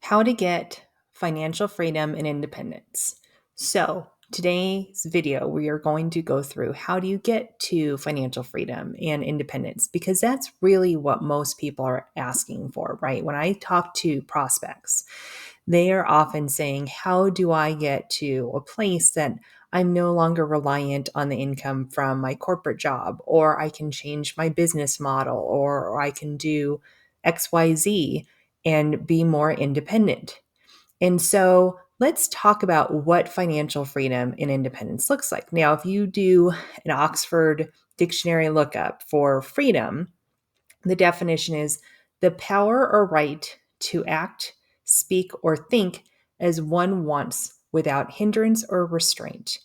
How to get financial freedom and independence. So, today's video, we are going to go through how do you get to financial freedom and independence, because that's really what most people are asking for, right? When I talk to prospects, they are often saying, how do I get to a place that I'm no longer reliant on the income from my corporate job, or I can change my business model, or I can do XYZ and be more independent. And so let's talk about what financial freedom and independence looks like. Now, if you do an Oxford dictionary lookup for freedom, the definition is the power or right to act, speak, or think as one wants without hindrance or restraint.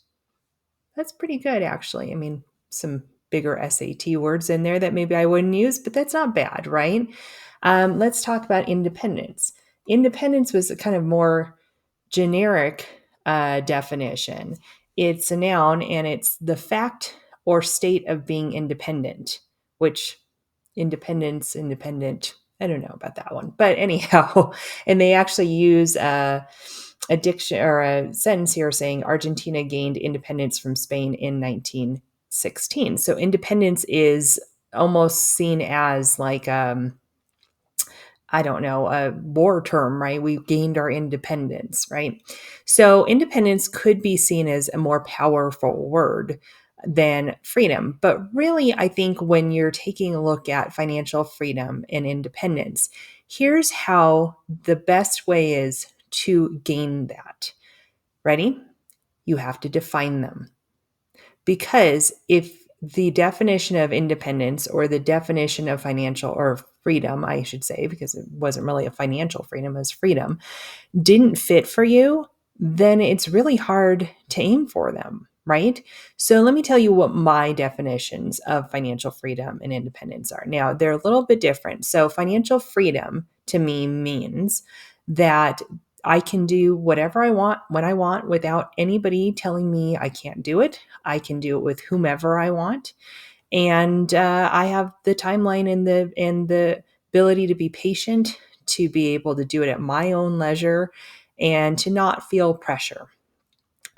That's pretty good, actually. I mean, some bigger SAT words in there that maybe I wouldn't use, but that's not bad, right? Let's talk about independence. Independence was a kind of more generic definition. It's a noun and it's the fact or state of being independent, which independent, I don't know about that one. But anyhow, and they actually use a diction or a sentence here saying Argentina gained independence from Spain in 1916. So independence is almost seen as like I don't know, a war term, right? We gained our independence, right? So independence could be seen as a more powerful word than freedom. But really, I think when you're taking a look at financial freedom and independence, here's how the best way is to gain that. Ready? You have to define them. Because if the definition of independence or the definition of financial or freedom, I should say, because it wasn't really a financial freedom, it was freedom, didn't fit for you, then it's really hard to aim for them, right? So let me tell you what my definitions of financial freedom and independence are. Now, they're a little bit different. So financial freedom to me means that I can do whatever I want when I want without anybody telling me I can't do it. I can do it with whomever I want, and I have the timeline and the ability to be patient, to be able to do it at my own leisure, and to not feel pressure.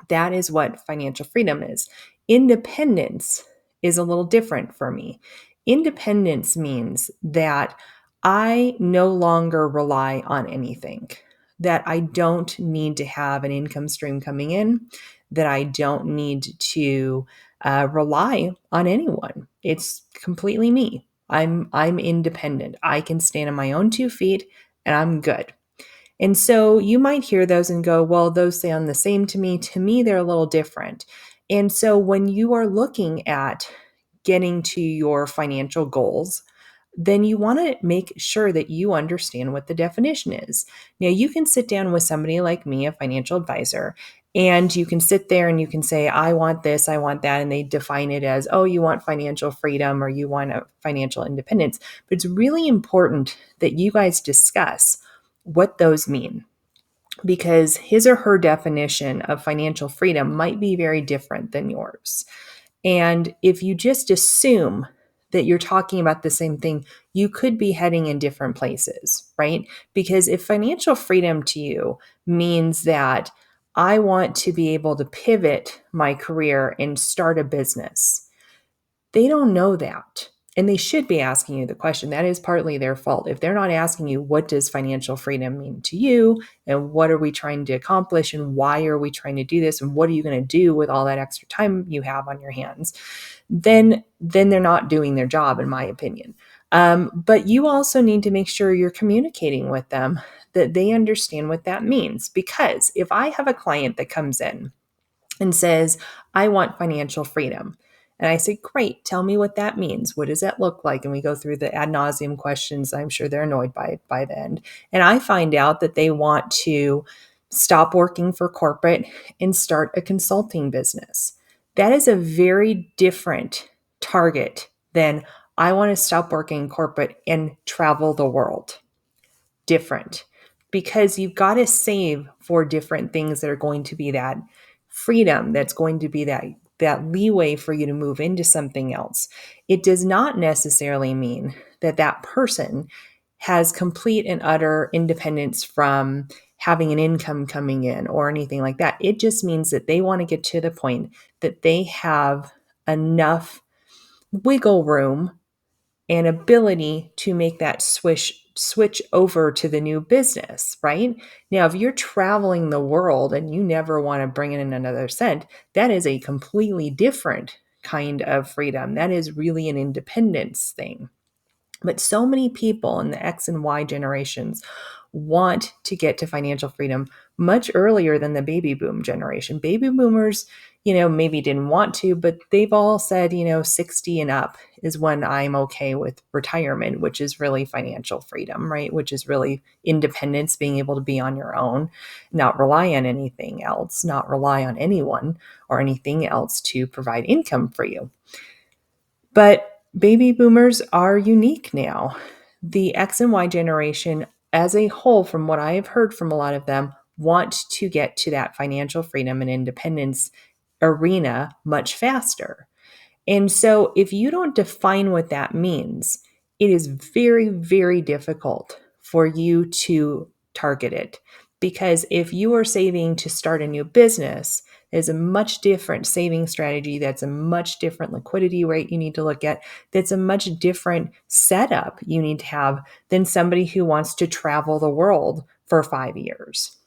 That is what financial freedom is. Independence is a little different for me. Independence means that I no longer rely on anything, that I don't need to have an income stream coming in, that I don't need to rely on anyone. It's completely me. I'm independent. I can stand on my own 2 feet and I'm good. And so you might hear those and go, well, those sound the same to me. To me, they're a little different. And so when you are looking at getting to your financial goals, then you want to make sure that you understand what the definition is. Now, you can sit down with somebody like me, a financial advisor, and you can sit there and you can say, I want this, I want that. And they define it as, oh, you want financial freedom or you want a financial independence. But it's really important that you guys discuss what those mean, because his or her definition of financial freedom might be very different than yours. And if you just assume that you're talking about the same thing, you could be heading in different places, right? Because if financial freedom to you means that I want to be able to pivot my career and start a business, they don't know that. And they should be asking you the question. That is partly their fault. If they're not asking you, what does financial freedom mean to you? And what are we trying to accomplish? And why are we trying to do this? And what are you going to do with all that extra time you have on your hands? Then they're not doing their job, in my opinion. But you also need to make sure you're communicating with them that they understand what that means. Because if I have a client that comes in and says, I want financial freedom, and I say, great, tell me what that means. What does that look like? And we go through the ad nauseum questions. I'm sure they're annoyed by the end. And I find out that they want to stop working for corporate and start a consulting business. That is a very different target than I want to stop working in corporate and travel the world. Different, because you've got to save for different things that are going to be that freedom, that's going to be that leeway for you to move into something else. It does not necessarily mean that that person has complete and utter independence from having an income coming in or anything like that. It just means that they want to get to the point that they have enough wiggle room and ability to make that switch over to the new business, right? Now, if you're traveling the world and you never want to bring in another cent, that is a completely different kind of freedom. That is really an independence thing. But so many people in the X and Y generations want to get to financial freedom much earlier than the baby boom generation. Baby boomers, maybe didn't want to, but they've all said, 60 and up is when I'm okay with retirement, which is really financial freedom, right? Which is really independence, being able to be on your own, not rely on anything else, not rely on anyone or anything else to provide income for you. But baby boomers are unique now. The X and Y generation, as a whole, from what I have heard from a lot of them, want to get to that financial freedom and independence arena much faster. And so, if you don't define what that means, it is very, very difficult for you to target it. Because if you are saving to start a new business, there's a much different saving strategy. That's a much different liquidity rate you need to look at. That's a much different setup you need to have than somebody who wants to travel the world for 5 years.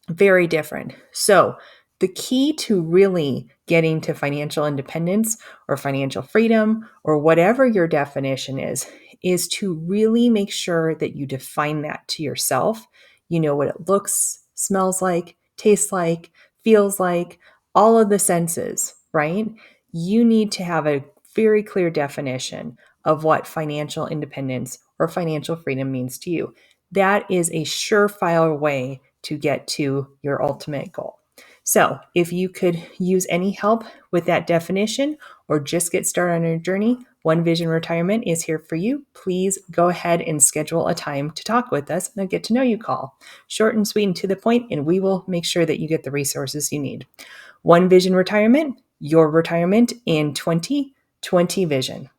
Very different. So, the key to really getting to financial independence or financial freedom or whatever your definition is to really make sure that you define that to yourself. You know what it looks, smells like, tastes like, feels like, all of the senses, right? You need to have a very clear definition of what financial independence or financial freedom means to you. That is a surefire way to get to your ultimate goal. So, if you could use any help with that definition or just get started on your journey, One Vision Retirement is here for you. Please go ahead and schedule a time to talk with us and a get to know you call. Short and sweet and to the point, and we will make sure that you get the resources you need. One Vision Retirement, your retirement in 2020 vision.